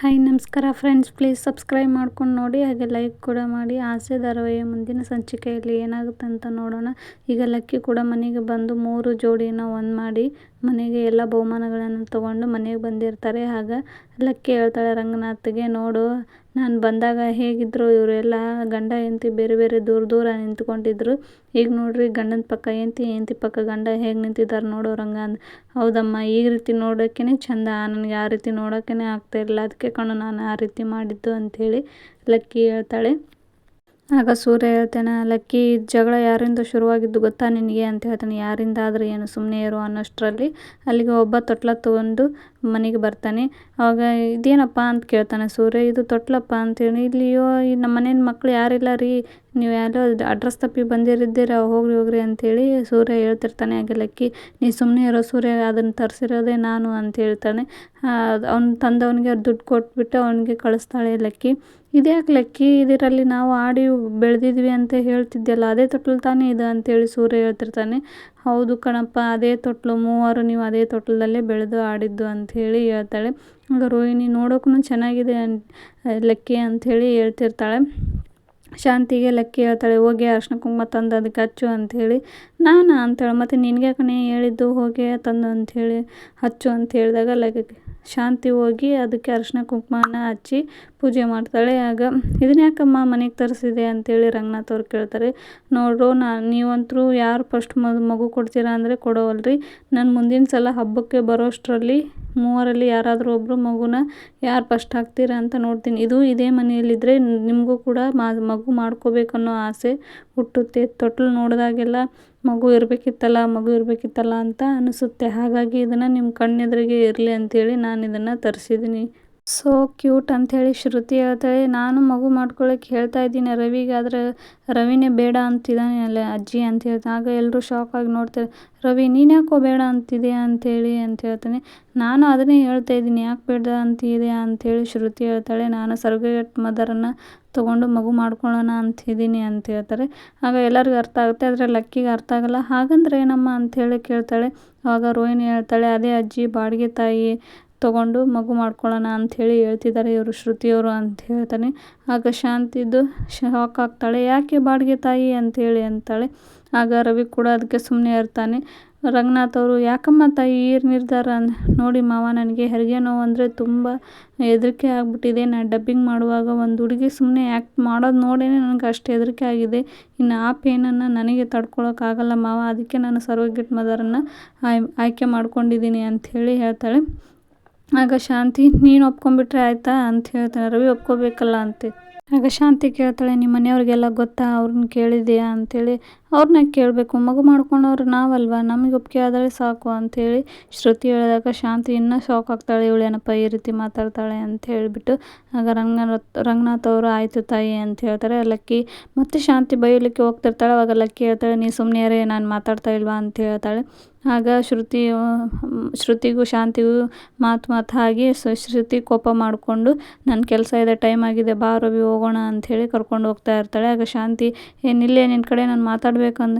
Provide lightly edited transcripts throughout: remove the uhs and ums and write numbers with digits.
Hi ನಮಸ್ಕಾರ friends, please subscribe ಮಾಡ್ಕೊಂಡು ನೋಡಿ, ಹಾಗೆ ಲೈಕ್ ಕೂಡ ಮಾಡಿ. ಆಸೆ ಧಾರಾವಾಹಿಯ ಮುಂದಿನ ಸಂಚಿಕೆಯಲ್ಲಿ ಏನಾಗುತ್ತೆ ಅಂತ ನೋಡೋಣ. ಈಗ ಲಕ್ಕಿ ಕೂಡ ಮನೆಗೆ ಬಂದು 3 ಜೋಡಿನ ಒಂದು ಮಾಡಿ ಮನೆಗೆ ಎಲ್ಲ ಬಹುಮಾನಗಳನ್ನು ತೊಗೊಂಡು ಮನೆಗೆ ಬಂದಿರ್ತಾರೆ. ಆಗ ಲಕ್ಕಿ ಹೇಳ್ತಾಳೆ ರಂಗನಾಥ್ಗೆ, ನೋಡು ನಾನು ಬಂದಾಗ ಹೇಗಿದ್ರು ಇವರೆಲ್ಲ ಗಂಡ ಹೆಂಡತಿ ಬೇರೆ ಬೇರೆ ದೂರ ದೂರ ನಿಂತ್ಕೊಂಡಿದ್ರು. ಈಗ ನೋಡ್ರಿ ಗಂಡನ ಪಕ್ಕ ಹೆಂಡತಿ, ಹೆಂಡತಿ ಪಕ್ಕ ಗಂಡ ಹೇಗೆ ನಿಂತಿದ್ದಾರೆ ನೋಡೋ ರಂಗ ಅಂದ. ಹೌದಮ್ಮ, ಈ ರೀತಿ ನೋಡೋಕ್ಕೇ ಚಂದ, ನನಗೆ ಆ ರೀತಿ ನೋಡೋಕ್ಕೇ ಆಗ್ತಾಯಿರಲಿಲ್ಲ, ಅದಕ್ಕೆ ಕಣೋ ನಾನು ಆ ರೀತಿ ಮಾಡಿದ್ದು ಅಂಥೇಳಿ ಲಕ್ಕಿ ಹೇಳ್ತಾಳೆ. ಆಗ ಸೂರ್ಯ ಹೇಳ್ತಾನೆ, ಲಕ್ಕಿ ಜಗಳ ಯಾರಿಂದ ಶುರುವಾಗಿದ್ದು ಗೊತ್ತಾ ನಿನಗೆ ಅಂತ ಹೇಳ್ತಾನೆ. ಯಾರಿಂದ ಆದರೆ ಏನು, ಸುಮ್ಮನೆ ಇರು ಅನ್ನೋಷ್ಟರಲ್ಲಿ ಅಲ್ಲಿಗೆ ಒಬ್ಬ ತೊಟ್ಲ ತೊಗೊಂಡು ಮನೆಗೆ ಬರ್ತಾನೆ. ಆವಾಗ ಇದೇನಪ್ಪ ಅಂತ ಕೇಳ್ತಾನೆ ಸೂರ್ಯ. ಇದು ತೊಟ್ಲಪ್ಪ ಅಂತೇಳಿ. ಇಲ್ಲಿಯೋ ನಮ್ಮ ಮನೇನ ಮಕ್ಳು ಯಾರಿಲ್ಲ ರೀ, ನೀವು ಯಾರೋ ಅಡ್ರೆಸ್ ತಪ್ಪಿ ಬಂದಿರಿದ್ದೀರ, ಹೋಗ್ರಿ ಅಂಥೇಳಿ ಸೂರ್ಯ ಹೇಳ್ತಿರ್ತಾನೆ. ಹಾಗೆ ಲಕ್ಕಿ, ನೀ ಸುಮ್ಮನೆ ಇರೋ ಸೂರ್ಯ, ಅದನ್ನು ತರಿಸಿರೋದೇ ನಾನು ಅಂತ ಹೇಳ್ತಾನೆ. ಅವ್ನು ತಂದವನಿಗೆ ದುಡ್ಡು ಕೊಟ್ಬಿಟ್ಟು ಅವನಿಗೆ ಕಳಿಸ್ತಾಳೆ ಲಕ್ಕಿ. ಇದ್ಯಾಕೆ ಲಕ್ಕಿ, ಇದರಲ್ಲಿ ನಾವು ಆಡಿ ಬೆಳೆದಿದ್ವಿ ಅಂತ ಹೇಳ್ತಿದ್ದೆಲ್ಲ, ಅದೇ ತೊಟ್ಲು ತಾನೇ ಇದು ಅಂತೇಳಿ ಸೂರ್ಯ ಹೇಳ್ತಿರ್ತಾನೆ. ಹೌದು ಕಣಪ್ಪ, ಅದೇ ತೊಟ್ಲು, ಮೂವರು ನೀವು ಅದೇ ತೊಟ್ಲದಲ್ಲೇ ಬೆಳೆದು ಆಡಿದ್ದು ಅಂಥೇಳಿ ಹೇಳ್ತಾಳೆ. ಆಗ ರೋಹಿಣಿ, ನೋಡೋಕ್ಕೂ ಚೆನ್ನಾಗಿದೆ ಲಕ್ಕಿ ಅಂಥೇಳಿ ಹೇಳ್ತಿರ್ತಾಳೆ. ಶಾಂತಿಗೆ ಲಕ್ಕಿ ಹೇಳ್ತಾಳೆ, ಹೋಗಿ ಅರ್ಶಿನ ಕುಂಕುಮ ತಂದು ಅದಕ್ಕೆ ಹಚ್ಚು ಅಂಥೇಳಿ. ನಾನು ಅಂತೇಳಿ, ಮತ್ತು ನಿನಗೆ ಕಣೆ ಹೇಳಿದ್ದು ಹೋಗಿ ತಂದು ಅಂಥೇಳಿ ಹಚ್ಚು ಅಂತ ಹೇಳಿದಾಗ ಶಾಂತಿ ಹೋಗಿ ಅದಕ್ಕೆ ಅರ್ಶಿನ ಕುಂಕುಮನ ಹಚ್ಚಿ ಪೂಜೆ ಮಾಡ್ತಾಳೆ. ಆಗ ಇದನ್ನ ಯಾಕಮ್ಮ ಮನೆಗೆ ತರಿಸಿದೆ ಅಂತೇಳಿ ರಂಗನಾಥ್ ಅವ್ರು ಕೇಳ್ತಾರೆ. ನೋಡ್ರು, ನೀವಂತರೂ ಯಾರು ಫಸ್ಟ್ ಮಗು ಕೊಡ್ತೀರಾ ಅಂದರೆ ಕೊಡೋವಲ್ರಿ, ನಾನು ಮುಂದಿನ ಸಲ ಹಬ್ಬಕ್ಕೆ ಬರೋಷ್ಟರಲ್ಲಿ ಮೂವರಲ್ಲಿ ಯಾರಾದರೂ ಒಬ್ಬರು ಮಗುನ ಯಾರು ಫಸ್ಟ್ ಹಾಕ್ತೀರಾ ಅಂತ ನೋಡ್ತೀನಿ. ಇದೇ ಮನೆಯಲ್ಲಿದ್ದರೆ ನಿಮಗೂ ಕೂಡ ಮಗು ಮಾಡ್ಕೋಬೇಕನ್ನೋ ಆಸೆ ಹುಟ್ಟುತ್ತೆ. ತೊಟ್ಲು ನೋಡಿದಾಗೆಲ್ಲ ಮಗು ಇರಬೇಕಿತ್ತಲ್ಲ ಅಂತ ಅನಿಸುತ್ತೆ. ಹಾಗಾಗಿ ಇದನ್ನು ನಿಮ್ಮ ಕಣ್ಣೆದುರಿಗೆ ಇರಲಿ ಅಂಥೇಳಿ ನಾನು ಇದನ್ನು ತರಿಸಿದ್ದೀನಿ. ಸೋ ಕ್ಯೂಟ್ ಅಂಥೇಳಿ ಶ್ರುತಿ ಹೇಳ್ತಾಳೆ. ನಾನು ಮಗು ಮಾಡ್ಕೊಳ್ಳೋಕೆ ಹೇಳ್ತಾ ಇದ್ದೀನಿ ರವಿಗೆ, ಆದರೆ ರವಿನೇ ಬೇಡ ಅಂತಿದ್ದಾನೆ ಅಲ್ಲ ಅಜ್ಜಿ ಅಂತ ಹೇಳ್ತಾನೆ. ಆಗ ಎಲ್ಲರೂ ಶಾಕ್ ಆಗಿ ನೋಡ್ತಾರೆ. ರವಿ, ನೀನು ಯಾಕೋ ಬೇಡ ಅಂತಿದೆಯಾ ಅಂಥೇಳಿ ಅಂತ ಹೇಳ್ತಾನೆ. ನಾನು ಅದನ್ನೇ ಹೇಳ್ತಾ ಇದ್ದೀನಿ, ಯಾಕೆ ಬೇಡ ಅಂತಿದೆಯಾ ಅಂಥೇಳಿ ಶ್ರುತಿ ಹೇಳ್ತಾಳೆ. ನಾನು ಸರ್ರೋಗೇಟ್ ಮದರನ್ನು ತೊಗೊಂಡು ಮಗು ಮಾಡ್ಕೊಳ್ಳೋಣ ಅಂತಿದ್ದೀನಿ ಅಂತ ಹೇಳ್ತಾರೆ. ಆಗ ಎಲ್ಲರಿಗೂ ಅರ್ಥ ಆಗುತ್ತೆ, ಆದರೆ ಲಕ್ಕಿಗೆ ಅರ್ಥ ಆಗಲ್ಲ. ಹಾಗಂದ್ರೆ ಏನಮ್ಮ ಅಂಥೇಳಿ ಕೇಳ್ತಾಳೆ. ಆವಾಗ ರೋಹಿಣಿ ಹೇಳ್ತಾಳೆ, ಅದೇ ಅಜ್ಜಿ ಬಾಡಿಗೆ ತಾಯಿ ತೊಗೊಂಡು ಮಗು ಮಾಡ್ಕೊಳ್ಳೋಣ ಅಂಥೇಳಿ ಹೇಳ್ತಿದ್ದಾರೆ ಇವರು ಶ್ರುತಿಯವರು ಅಂತ ಹೇಳ್ತಾನೆ. ಆಗ ಶಾಂತಿದ್ದು ಶಾಕ್ ಆಗ್ತಾಳೆ. ಯಾಕೆ ಬಾಡಿಗೆ ತಾಯಿ ಅಂಥೇಳಿ ಅಂತಾಳೆ. ಆಗ ರವಿ ಕೂಡ ಅದಕ್ಕೆ ಸುಮ್ಮನೆ ಇರ್ತಾನೆ. ರಂಗನಾಥ್ ಅವರು, ಯಾಕಮ್ಮ ತಾಯಿ ಈ ನಿರ್ಧಾರ ನೋಡಿ ಮಾವ, ನನಗೆ ಹೆರಿಗೆ ನೋವು ಅಂದರೆ ತುಂಬ ಹೆದರಿಕೆ ಆಗಿಬಿಟ್ಟಿದೆ. ನಾನು ಡಬ್ಬಿಂಗ್ ಮಾಡುವಾಗ ಒಂದು ಹುಡುಗಿ ಸುಮ್ಮನೆ ಆ್ಯಕ್ಟ್ ಮಾಡೋದು ನೋಡೇ ನನಗೆ ಅಷ್ಟು ಹೆದರಿಕೆ ಆಗಿದೆ. ಇನ್ನು ಆ ಪೇನನ್ನು ನನಗೆ ತಡ್ಕೊಳೋಕ್ಕಾಗಲ್ಲ ಮಾವ, ಅದಕ್ಕೆ ನಾನು ಸರ್ರೋಗೇಟ್ ಮದರನ್ನು ಆಯ್ಕೆ ಮಾಡ್ಕೊಂಡಿದ್ದೀನಿ ಅಂಥೇಳಿ ಹೇಳ್ತಾಳೆ. ಆಗ ಶಾಂತಿ, ನೀನು ಒಪ್ಕೊಂಡ್ಬಿಟ್ರೆ ಆಯಿತಾ ಅಂತ ಹೇಳ್ತಾನೆ. ರವಿ ಒಪ್ಕೋಬೇಕಲ್ಲ ಅಂತೆ. ಆಗ ಶಾಂತಿ ಕೇಳ್ತಾಳೆ, ನಿಮ್ಮ ಮನೆಯವ್ರಿಗೆಲ್ಲ ಗೊತ್ತಾ, ಅವ್ರನ್ನ ಕೇಳಿದೆಯಾ ಅಂಥೇಳಿ. ಅವ್ರನ್ನ ಕೇಳಬೇಕು, ಮಗು ಮಾಡ್ಕೊಂಡವ್ರು ನಾವಲ್ವಾ, ನಮಗೆ ಒಪ್ಪಿಗೆ ಆದರೆ ಸಾಕು ಅಂಥೇಳಿ ಶ್ರುತಿ ಹೇಳಿದಾಗ ಶಾಂತಿ ಇನ್ನೂ ಶಾಕ್ ಆಗ್ತಾಳೆ. ಇವಳೇನಪ್ಪ ಈ ರೀತಿ ಮಾತಾಡ್ತಾಳೆ ಅಂತ ಹೇಳಿಬಿಟ್ಟು ಆಗ ರಂಗನಾಥ್ ಅವರು ಆಯಿತು ತಾಯಿ ಅಂತ ಹೇಳ್ತಾರೆ. ಲಕ್ಕಿ ಮತ್ತೆ ಶಾಂತಿ ಬೈಯಲಿಕ್ಕೆ ಹೋಗ್ತಿರ್ತಾಳೆ. ಆವಾಗ ಲಕ್ಕಿ ಹೇಳ್ತಾಳೆ, ನೀ ಸುಮ್ಮನೆ ಯಾರೇ, ನಾನು ಮಾತಾಡ್ತಾ ಇಲ್ವಾ ಅಂತ ಹೇಳ್ತಾಳೆ. ಆಗ ಶ್ರುತಿಗೂ ಶಾಂತಿಗೂ ಮಾತು ಆಗಿ ಶ್ರುತಿ ಕೋಪ ಮಾಡಿಕೊಂಡು, ನನ್ನ ಕೆಲಸ ಇದೆ, ಟೈಮ್ ಆಗಿದೆ, ಬಾ ರವಿ ಹೋಗೋಣ ಅಂಥೇಳಿ ಕರ್ಕೊಂಡು ಹೋಗ್ತಾ ಇರ್ತಾಳೆ. ಆಗ ಶಾಂತಿ, ಏನಿಲ್ಲೇ ನಿನ್ನ ಕಡೆ ನಾನು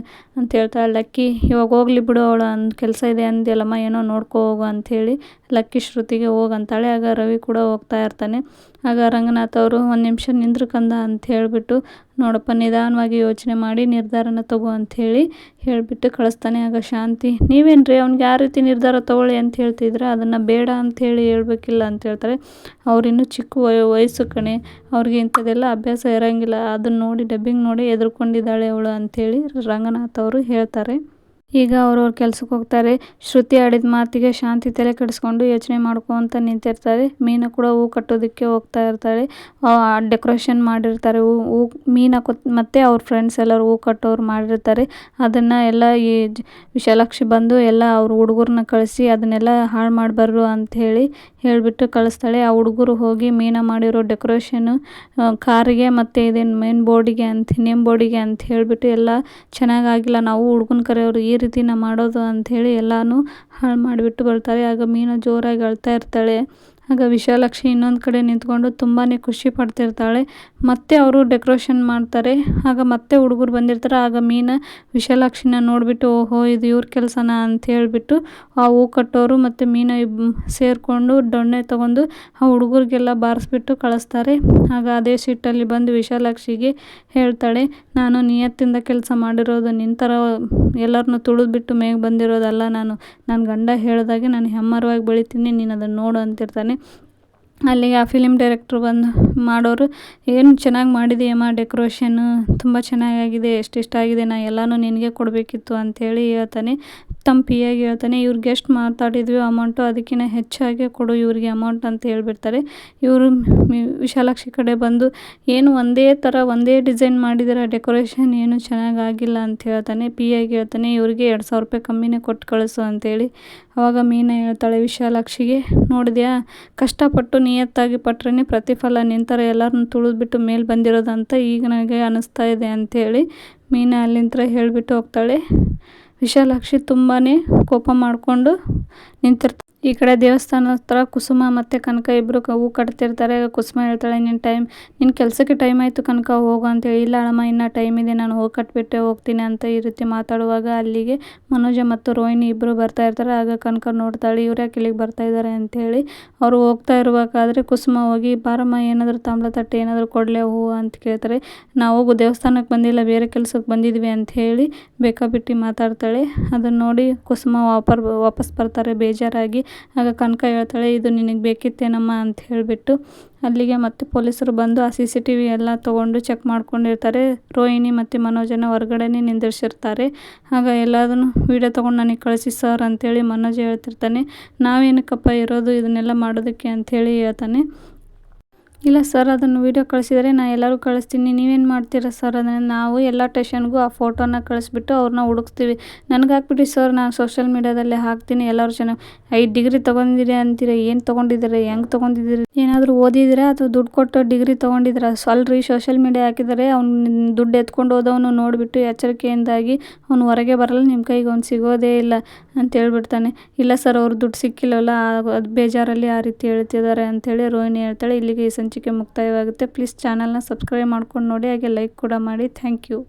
ಅಂತ ಹೇಳ್ತಾಳೆ. ಲಕ್ಕಿ, ಇವಾಗ ಹೋಗ್ಲಿ ಬಿಡು, ಅವಳು ಕೆಲಸ ಇದೆ ಅಂದ್ಯಲ್ಲಮ್ಮ, ಏನೋ ನೋಡ್ಕೊ ಹೋಗು ಅಂಥೇಳಿ ಲಕ್ಕಿ ಶ್ರುತಿಗೆ ಹೋಗಂತಾಳೆ. ಆಗ ರವಿ ಕೂಡ ಹೋಗ್ತಾ ಇರ್ತಾನೆ. ಆಗ ರಂಗನಾಥ್ ಅವರು, ಒಂದು ನಿಮಿಷ ನಿಂದ್ರು ಕಂದ ಅಂತ ಹೇಳಿಬಿಟ್ಟು, ನೋಡಪ್ಪ ನಿಧಾನವಾಗಿ ಯೋಚನೆ ಮಾಡಿ ನಿರ್ಧಾರನ ತಗೋ ಅಂಥೇಳಿ ಹೇಳಿಬಿಟ್ಟು ಕಳಿಸ್ತಾನೆ. ಆಗ ಶಾಂತಿ, ನೀವೇನ್ರಿ ಅವ್ನಿಗೆ ಯಾವ ರೀತಿ ನಿರ್ಧಾರ ತೊಗೊಳ್ಳಿ ಅಂತ ಹೇಳ್ತಿದ್ರೆ, ಅದನ್ನು ಬೇಡ ಅಂಥೇಳಿ ಹೇಳ್ಬೇಕಿಲ್ಲ ಅಂತ ಹೇಳ್ತಾರೆ. ಅವ್ರಿನ್ನೂ ಚಿಕ್ಕ ವಯಸ್ಸು ಕಣೆ, ಅವ್ರಿಗೆ ಇಂಥದ್ದೆಲ್ಲ ಅಭ್ಯಾಸ ಇರೋಂಗಿಲ್ಲ, ಅದನ್ನು ನೋಡಿ ಡಬ್ಬಿಂಗ್ ನೋಡಿ ಎದುರ್ಕೊಂಡಿದ್ದಾಳೆ ಅವಳು ಅಂಥೇಳಿ ರಂಗನಾಥ್ ಅವರು ಹೇಳ್ತಾರೆ. ಈಗ ಅವ್ರವ್ರ ಕೆಲ್ಸಕ್ಕೆ ಹೋಗ್ತಾರೆ. ಶ್ರುತಿ ಆಡಿದ ಮಾತಿಗೆ ಶಾಂತಿ ತಲೆ ಕೆಡಿಸ್ಕೊಂಡು ಯೋಚನೆ ಮಾಡ್ಕೊತ ನಿಂತಿರ್ತಾರೆ. ಮೀನಾ ಕೂಡ ಹೂ ಕಟ್ಟೋದಕ್ಕೆ ಹೋಗ್ತಾ ಇರ್ತಾಳೆ. ಡೆಕೋರೇಷನ್ ಮಾಡಿರ್ತಾರೆ, ಹೂ ಮೀನಾ ಮತ್ತು ಅವ್ರ ಫ್ರೆಂಡ್ಸ್ ಎಲ್ಲರೂ ಹೂ ಕಟ್ಟೋರು ಮಾಡಿರ್ತಾರೆ. ಅದನ್ನು ಎಲ್ಲ ಈ ವಿಶಾಲಾಕ್ಷಿ ಬಂದು ಎಲ್ಲ ಅವ್ರ ಹುಡುಗರನ್ನ ಕಳಿಸಿ ಅದನ್ನೆಲ್ಲ ಹಾಳು ಮಾಡಬಾರ್ದು ಅಂಥೇಳಿ ಹೇಳಿಬಿಟ್ಟು ಕಳಿಸ್ತಾಳೆ. ಆ ಹುಡುಗರು ಹೋಗಿ ಮೀನಾ ಮಾಡಿರೋ ಡೆಕೋರೇಷನ್ನು ಕಾರಿಗೆ ಮತ್ತು ಇದೇನು ನೇಮ್ ಬೋರ್ಡಿಗೆ ಅಂತ ಹೇಳಿಬಿಟ್ಟು ಎಲ್ಲ ಚೆನ್ನಾಗಾಗಿಲ್ಲ, ನಾವು ಹುಡುಗನ ಕರೆಯೋರು ಈ ರೀತಿನ ಮಾಡೋದು ಅಂಥೇಳಿ ಎಲ್ಲನೂ ಹಾಳು ಮಾಡಿಬಿಟ್ಟು ಬರ್ತಾರೆ. ಆಗ ಮೀನಾ ಜೋರಾಗಿ ಅಳ್ತಾ ಇರ್ತಾಳೆ. ಆಗ ವಿಶಾಲಾಕ್ಷಿ ಇನ್ನೊಂದು ಕಡೆ ನಿಂತ್ಕೊಂಡು ತುಂಬಾ ಖುಷಿ ಪಡ್ತಿರ್ತಾಳೆ. ಮತ್ತೆ ಅವರು ಡೆಕೋರೇಷನ್ ಮಾಡ್ತಾರೆ. ಆಗ ಮತ್ತೆ ಹುಡುಗರು ಬಂದಿರ್ತಾರೆ. ಆಗ ಮೀನಾ ವಿಶಾಲಾಕ್ಷಿನ ನೋಡಿಬಿಟ್ಟು ಓಹೋ ಇದು ಇವ್ರ ಕೆಲಸನಾ ಅಂತ ಹೇಳಿಬಿಟ್ಟು ಆ ಹೂ ಕಟ್ಟೋರು ಮತ್ತು ಮೀನಾ ಸೇರಿಕೊಂಡು ದೊಣ್ಣೆ ತೊಗೊಂಡು ಆ ಹುಡುಗರಿಗೆಲ್ಲ ಬಾರಿಸ್ಬಿಟ್ಟು ಕಳಿಸ್ತಾರೆ. ಆಗ ಅದೇ ಸಿಟ್ಟಲ್ಲಿ ಬಂದು ವಿಶಾಲಾಕ್ಷಿಗೆ ಹೇಳ್ತಾಳೆ, ನಾನು ನಿಯತ್ತಿಂದ ಕೆಲಸ ಮಾಡಿರೋದು, ನಿನ್ನ ಥರ ಎಲ್ಲರನ್ನೂ ತುಳಿದ್ಬಿಟ್ಟು ಮೇಗೆ ಬಂದಿರೋದಲ್ಲ. ನನ್ನ ಗಂಡ ಹೇಳಿದಾಗೆ ನಾನು ಹೆಮ್ಮರವಾಗಿ ಬೆಳಿತೀನಿ, ನೀನು ಅದನ್ನು ನೋಡು ಅಂತಿರ್ತಾನೆ. ಅಲ್ಲಿಗೆ ಆ ಫಿಲಿಮ್ ಡೈರೆಕ್ಟ್ರು ಬಂದು ಮಾಡೋರು, ಏನು ಚೆನ್ನಾಗಿ ಮಾಡಿದೆಯಮ್ಮ, ಡೆಕೋರೇಷನ್ನು ತುಂಬ ಚೆನ್ನಾಗಾಗಿದೆ, ಎಷ್ಟಿಷ್ಟ ಆಗಿದೆ, ನಾ ಎಲ್ಲನೂ ನಿನಗೆ ಕೊಡಬೇಕಿತ್ತು ಅಂಥೇಳಿ ಹೇಳ್ತಾನೆ. ತಮ್ಮ ಪಿಯಾಗಿ ಹೇಳ್ತಾನೆ, ಇವ್ರಿಗೆ ಎಷ್ಟು ಮಾತಾಡಿದ್ವಿ ಅಮೌಂಟು ಅದಕ್ಕಿಂತ ಹೆಚ್ಚಾಗಿ ಕೊಡು ಇವ್ರಿಗೆ ಅಮೌಂಟ್ ಅಂತ ಹೇಳ್ಬಿಡ್ತಾರೆ. ಇವರು ವಿಶಾಲಾಕ್ಷಿ ಕಡೆ ಬಂದು, ಏನು ಒಂದೇ ಡಿಸೈನ್ ಮಾಡಿದಿರ, ಡೆಕೋರೇಷನ್ ಏನು ಚೆನ್ನಾಗಾಗಿಲ್ಲ ಅಂತ ಹೇಳ್ತಾನೆ. ಪಿಯಾಗಿ ಹೇಳ್ತಾನೆ, ಇವ್ರಿಗೆ 2,000 ರೂಪಾಯಿ ಕಮ್ಮಿನೇ ಕೊಟ್ಟು ಕಳಿಸು ಅಂತೇಳಿ. ಆವಾಗ ಮೀನಾ ಹೇಳ್ತಾಳೆ ವಿಶಾಲಾಕ್ಷಿಗೆ, ನೋಡಿದ್ಯಾ, ಕಷ್ಟಪಟ್ಟು ನಿಯತ್ತಾಗಿ ಪಟ್ರೇ ಪ್ರತಿಫಲ, ನಿನ್ನ ಥರ ಎಲ್ಲರನ್ನ ತುಳಿದ್ಬಿಟ್ಟು ಮೇಲೆ ಬಂದಿರೋದಂತ ಈಗ ನನಗೆ ಅನ್ನಿಸ್ತಾ ಇದೆ ಅಂಥೇಳಿ ಮೀನಾ ಅಲ್ಲಿಂದ ಹೇಳಿಬಿಟ್ಟು ಹೋಗ್ತಾಳೆ. ವಿಶಾಲಾಕ್ಷಿ ತುಂಬಾ ಕೋಪ ಮಾಡಿಕೊಂಡು ನಿಂತಿರ್ತಾಳೆ. ಈ ಕಡೆ ದೇವಸ್ಥಾನದ ಹತ್ರ ಕುಸುಮ ಮತ್ತು ಕನಕ ಇಬ್ಬರು ಹೂ ಕಟ್ತಿರ್ತಾರೆ. ಕುಸುಮ ಹೇಳ್ತಾಳೆ, ನಿನ್ನ ಕೆಲಸಕ್ಕೆ ಟೈಮ್ ಆಯಿತು ಕನಕ, ಹೋಗು ಅಂತೇಳಿ. ಇಲ್ಲ ಅಳಮ್ಮ, ಇನ್ನೂ ಟೈಮ್ ಇದೆ, ನಾನು ಹೂ ಕಟ್ಬಿಟ್ಟೆ ಹೋಗ್ತೀನಿ ಅಂತ ಈ ರೀತಿ ಮಾತಾಡುವಾಗ ಅಲ್ಲಿಗೆ ಮನೋಜ ಮತ್ತು ರೋಹಿಣಿ ಇಬ್ಬರು ಬರ್ತಾ ಇರ್ತಾರೆ. ಆಗ ಕನಕ ನೋಡ್ತಾಳೆ, ಇವ್ರು ಯಾಕೆ ಇಲ್ಲಿಗೆ ಬರ್ತಾ ಇದ್ದಾರೆ ಅಂಥೇಳಿ. ಅವರು ಹೋಗ್ತಾ ಇರಬೇಕಾದ್ರೆ ಕುಸುಮ ಹೋಗಿ, ಬಾರಮ್ಮ ಏನಾದರೂ ತಾಮ್ರ ತಟ್ಟೆ ಏನಾದರೂ ಕೊಡಲೇ ಹೂವು ಅಂತ ಕೇಳ್ತಾರೆ. ನಾವು ದೇವಸ್ಥಾನಕ್ಕೆ ಬಂದಿಲ್ಲ, ಬೇರೆ ಕೆಲಸಕ್ಕೆ ಬಂದಿದ್ವಿ ಅಂಥೇಳಿ ಬೇಕಾಬಿಟ್ಟು ಮಾತಾಡ್ತಾಳೆ. ಅದನ್ನು ನೋಡಿ ಕುಸುಮ ವಾಪಸ್ ಬರ್ತಾರೆ ಬೇಜಾರಾಗಿ. ಆಗ ಕನಕ ಹೇಳ್ತಾಳೆ, ಇದು ನಿನಗೆ ಬೇಕಿತ್ತೇನಮ್ಮ ಅಂತ ಹೇಳಿಬಿಟ್ಟು ಅಲ್ಲಿಗೆ ಮತ್ತೆ ಪೊಲೀಸರು ಬಂದು ಆ CCTV ಎಲ್ಲ ತೊಗೊಂಡು ಚೆಕ್ ಮಾಡ್ಕೊಂಡಿರ್ತಾರೆ. ರೋಹಿಣಿ ಮತ್ತು ಮನೋಜನ ಹೊರಗಡೆನೇ ನಿಂದಿರ್ಸಿರ್ತಾರೆ. ಆಗ ಎಲ್ಲದನ್ನು ವೀಡಿಯೋ ತೊಗೊಂಡು ನನಗೆ ಕಳಿಸಿ ಸರ್ ಅಂಥೇಳಿ ಮನೋಜ್ ಹೇಳ್ತಿರ್ತಾನೆ. ನಾವೇನಕ್ಕಪ್ಪ ಇರೋದು ಇದನ್ನೆಲ್ಲ ಮಾಡೋದಕ್ಕೆ ಅಂಥೇಳಿ ಹೇಳ್ತಾನೆ. ಇಲ್ಲ ಸರ್, ಅದನ್ನು ವೀಡಿಯೋ ಕಳಿಸಿದರೆ ನಾನು ಎಲ್ಲರೂ ಕಳಿಸ್ತೀನಿ, ನೀವೇನು ಮಾಡ್ತೀರಾ ಸರ್? ಅದನ್ನು ನಾವು ಎಲ್ಲ ಟೇಷನ್ಗೂ ಆ ಫೋಟೋನ ಕಳಿಸ್ಬಿಟ್ಟು ಅವ್ರನ್ನ ಹುಡುಕ್ತೀವಿ. ನನಗೆ ಹಾಕ್ಬಿಟ್ಟು ಸರ್, ನಾನು ಸೋಷಿಯಲ್ ಮೀಡಿಯಾದಲ್ಲಿ ಹಾಕ್ತೀನಿ, ಎಲ್ಲರೂ ಚೆನ್ನಾಗಿ 5 ಡಿಗ್ರಿ ತೊಗೊಂಡಿದ್ದೀರಿ ಅಂತೀರ, ಏನು ತೊಗೊಂಡಿದ್ದೀರಿ, ಹೆಂಗೆ ತೊಗೊಂಡಿದ್ದೀರಿ, ಏನಾದರೂ ಓದಿದ್ದೀರಾ ಅಥವಾ ದುಡ್ಡು ಕೊಟ್ಟು ಡಿಗ್ರಿ ತೊಗೊಂಡಿದ್ದೀರಾ? ಅಲ್ರಿ, ಸೋಷಿಯಲ್ ಮೀಡಿಯಾ ಹಾಕಿದರೆ ಅವ್ನು ದುಡ್ಡು ಎತ್ಕೊಂಡು ಹೋದವನು ನೋಡಿಬಿಟ್ಟು ಎಚ್ಚರಿಕೆಯಿಂದಾಗಿ ಅವ್ನು ಹೊರಗೆ ಬರಲ್ಲ, ನಿಮ್ಮ ಕೈಗೆ ಅವ್ನು ಸಿಗೋದೇ ಇಲ್ಲ ಅಂತ ಹೇಳ್ಬಿಡ್ತಾನೆ. ಇಲ್ಲ ಸರ್, ಅವ್ರು ದುಡ್ಡು ಸಿಕ್ಕಿಲ್ಲವಲ್ಲ, ಅದು ಬೇಜಾರಲ್ಲಿ ಆ ರೀತಿ ಹೇಳ್ತಿದ್ದಾರೆ ಅಂಥೇಳಿ ರೋಹಿಣಿ ಹೇಳ್ತಾಳೆ. ಇಲ್ಲಿಗೆ ಈ ಸಂಚಿಕೆ ಮುಕ್ತಾಯವಾಗುತ್ತೆ. ಪ್ಲೀಸ್ ಚಾನಲ್ನ ಸಬ್ಸ್ಕ್ರೈಬ್ ಮಾಡ್ಕೊಂಡು ನೋಡಿ, ಹಾಗೆ ಲೈಕ್ ಕೂಡ ಮಾಡಿ. Thank you.